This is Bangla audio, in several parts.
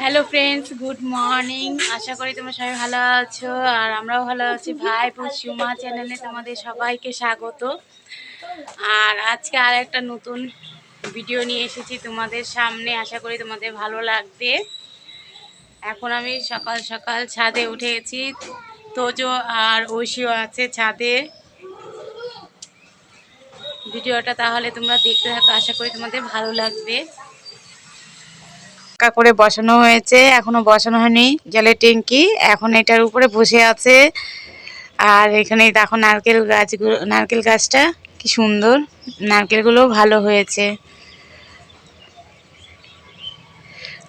Hello friends, good morning. আশা করি তোমরা সবাই ভালো আছো আর আমরাও ভালো আছি। ভাই সুমা চ্যানেলে তোমাদের সবাইকে স্বাগত। আর আজকে আর একটা নতুন ভিডিও নিয়ে এসেছি তোমাদের সামনে। আশা করি তোমাদের ভালো লাগবে। এখন আমি সকাল সকাল ছাদে উঠেছি। তোজো আর ঐশীও আছে ছাদে। ভিডিওটা তাহলে তোমরা দেখতে থাকো, আশা করি তোমাদের ভালো লাগবে। করে বসানো হয়েছে, এখনো বসানো হয়নি জলের ট্যাঙ্কি। এখন এটার উপরে বসে আছে। আর এখানে দেখো নারকেল গাছটা কি সুন্দর, নারকেলগুলো ভালো হয়েছে।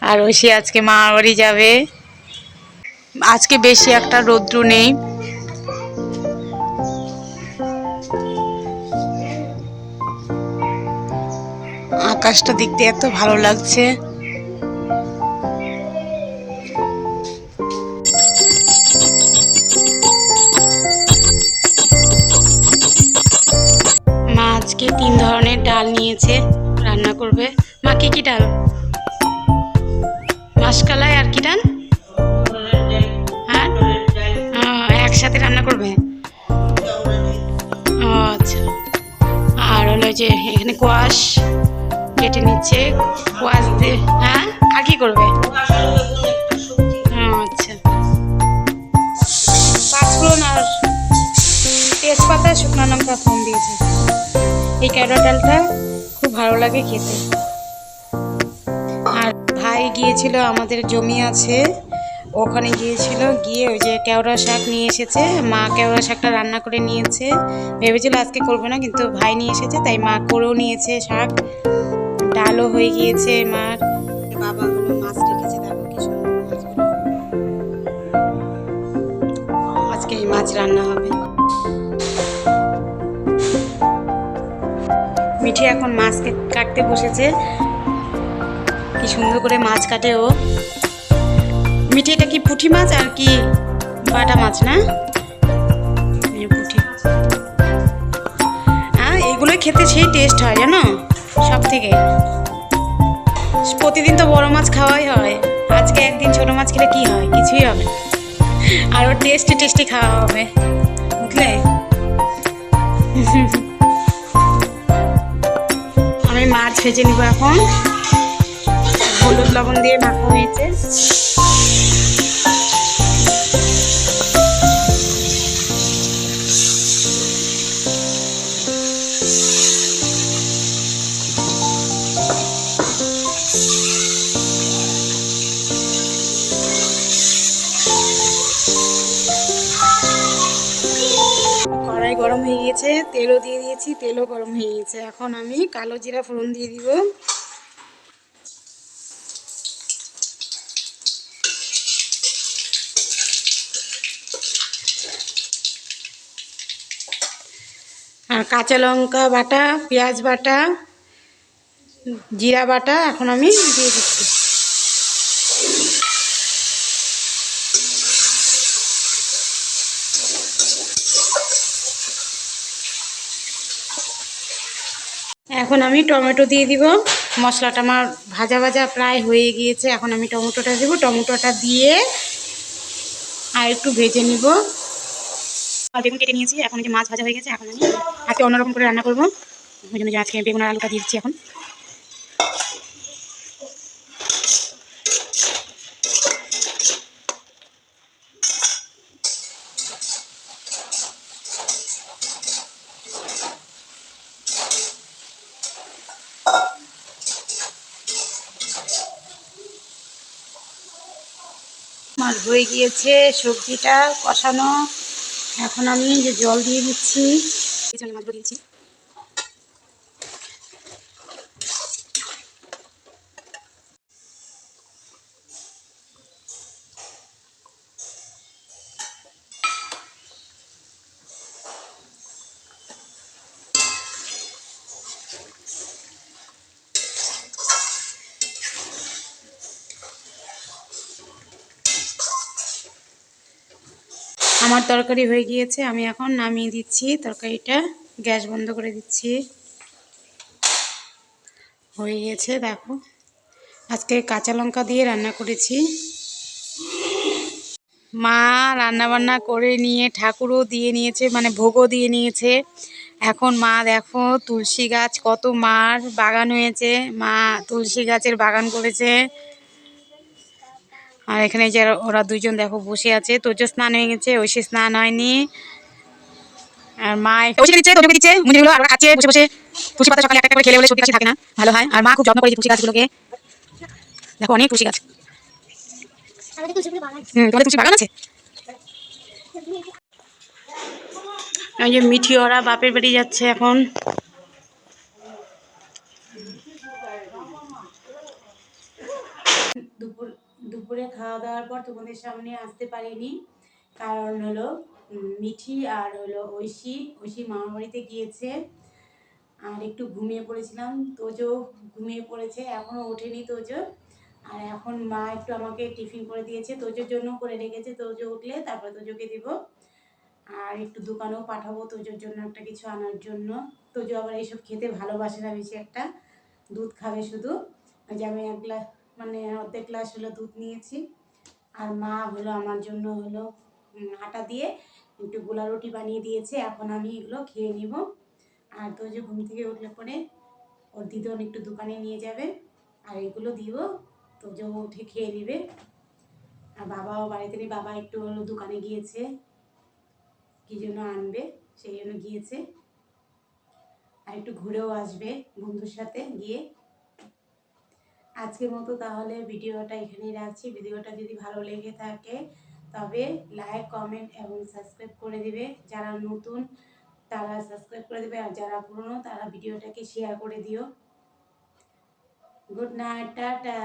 আর ঐশী আজকে মামার বাড়ি যাবে। আজকে বেশি একটা রৌদ্র নেই। আকাশটা দেখতে এত ভালো লাগছে। মা আজকে 3 ধরনের ডাল নিয়েছে, রান্না করবে। মা কি ডাল? মাসকালাই আর কি ডাল? হ্যাঁ, একসাথে রান্না করবে। ও আচ্ছা। আর হলো যে এখানে কোয়াশ কেটে নিচ্ছে, কোয়াশ দিয়ে। হ্যাঁ, আর কি করবে? আচ্ছা, পাঁচফোড়ন আর তেজপাতা, শুকনো লঙ্কা ফোড়ন দিয়েছে। এই ক্যারোট ডালটা খুব ভালো লাগে খেতে। আর ভাই গিয়েছিল, আমাদের জমি আছে, ওখানে গিয়েছিল, গিয়ে ওই যে কেওড়া শাক নিয়ে এসেছে। মা কেওড়া শাকটা রান্না করে নিয়েছে। ভেবেছিল আজকে করবে না, কিন্তু ভাই নিয়ে এসেছে তাই মা করেও নিয়েছে শাক। ডালও হয়ে গিয়েছে মার। বাবা হলো মাছ রেখেছে, দেখো কি সুন্দর মাছগুলো। আজকে এই মাছ রান্না হবে। মিঠি এখন মাছ কাটতে বসেছে। কি সুন্দর করে মাছ কাটে ও। মিঠি, এটা কি পুঁটি মাছ আর কি বাটা মাছ? না, পুঁটি। হ্যাঁ, এগুলোই খেতে সেই টেস্ট হয় জানো, সব থেকে। প্রতিদিন তো বড় মাছ খাওয়াই হয়, আজকে একদিন ছোট মাছ খেলে কি হয়? কিছুই হবে। আর ওর টেস্টি টেস্টি খাওয়া হবে, বুঝলে? আমি মাছ ভেজে নিব এখন। হলুদ লবণ দিয়ে মাখা হয়েছে। কড়াই গরম হয়ে গেছে, তেলও দিয়ে দিয়েছি, তেলও গরম হয়ে গেছে। এখন আমি কালো জিরা ফোড়ন দিয়ে দিব। আর কাঁচা লঙ্কা বাটা, পেঁয়াজ বাটা, জিরা বাটা এখন আমি দিয়ে দিচ্ছি। এখন আমি টমেটো দিয়ে দিব। মশলাটা আমার ভাজা ভাজা প্রায় হয়ে গিয়েছে। এখন আমি টমেটোটা দেব। টমেটোটা দিয়ে আর একটু ভেজে নিব। আর বেগুন কেটে নিয়েছি। এখন এই যে মাছ ভাজা হয়ে গেছে। এখন আমি আজকে অন্যরকম করে রান্না করবো, ওই জন্য আজকে বেগুন আর আলুটা দিয়ে দিচ্ছি। এখন মাছ হয়ে গিয়েছে, সবজিটা কষানো। এখন আমি যে জল দিয়ে দিচ্ছি, মাছগুলো দিচ্ছি। আমার তরকারি হয়ে গিয়েছে, আমি এখন নামিয়ে দিচ্ছি তরকারিটা। গ্যাস বন্ধ করে দিচ্ছি। হয়ে গেছে, দেখো আজকে কাঁচা লঙ্কা দিয়ে রান্না করেছি। মা রান্না বান্না করে নিয়ে ঠাকুরও দিয়ে নিয়েছে, মানে ভোগও দিয়ে নিয়েছে। এখন মা দেখো তুলসী গাছ, কত মার বাগান হয়েছে, মা তুলসী গাছের বাগান করেছে। আর এখানে যে ওরা দুইজন দেখো বসে আছে, তোজো স্নান হয়ে গেছে, ঐশী স্নান হয়নি। আর মা ঐশীকে দিচ্ছে, তোজোকে দিচ্ছে, মুঞ্জিগুলো আর ওরা খাচ্ছে বসে বসে। তুলসী পাতা সকালে একটা করে খেলে বলে সর্দি কাশি থাকে না, ভালো হয়। আর মা খুব যত্ন করে তুলসী গাছগুলোকে, দেখো অনেক তুলসী গাছ। তোমাদের তুলসী বাগান আছে? ওই যে মিঠি ওরা বাপের বাড়ি যাচ্ছে এখন। দুপুরে খাওয়া দাওয়ার পর তোমাদের সামনে আসতে পারিনি, কারণ হলো মিঠি আর হলো ঐশী মামার বাড়িতে গিয়েছে। আর একটু ঘুমিয়ে পড়েছিলাম, তোজো ঘুমিয়ে পড়েছে, এখনও ওঠেনি তোজো। আর এখন মা একটু আমাকে টিফিন করে দিয়েছে, তোজোর জন্য করে রেখেছে, তোজো উঠলে তারপরে তোজোকে দিব। আর একটু দোকানেও পাঠাবো তোজোর জন্য একটা কিছু আনার জন্য। তোজো আবার এইসব খেতে ভালোবাসে না বেশি একটা, দুধ খাবে শুধু। যে আমি 1 গ্লাস, মানে অর্ধেক গ্লাস হলো দুধ নিয়েছি। আর মা হলো আমার জন্য হলো আটা দিয়ে একটু গোলা রুটি বানিয়ে দিয়েছে, এখন আমি এগুলো খেয়ে নিব। আর তোজো ঘুম থেকে উঠলে পরে ওর দিদন একটু দোকানে নিয়ে যাবে, আর এগুলো দিব, তোজো উঠে খেয়ে নেবে। আর বাবাও বাড়িতে নেই, বাবা একটু হলো দোকানে গিয়েছে, কী জন্য আনবে সেই জন্য গিয়েছে। আর একটু ঘুরেও আসবে বন্ধুর সাথে গিয়ে। আজকের মতো তাহলে ভিডিওটা এখানেই রাখছি। ভিডিওটা যদি ভালো লেগে থাকে তবে লাইক, কমেন্ট এবং সাবস্ক্রাইব করে দিবে। যারা নতুন তারা সাবস্ক্রাইব করে দেবে, আর যারা পুরনো তারা ভিডিওটাকে শেয়ার করে দিও। Good night, tata.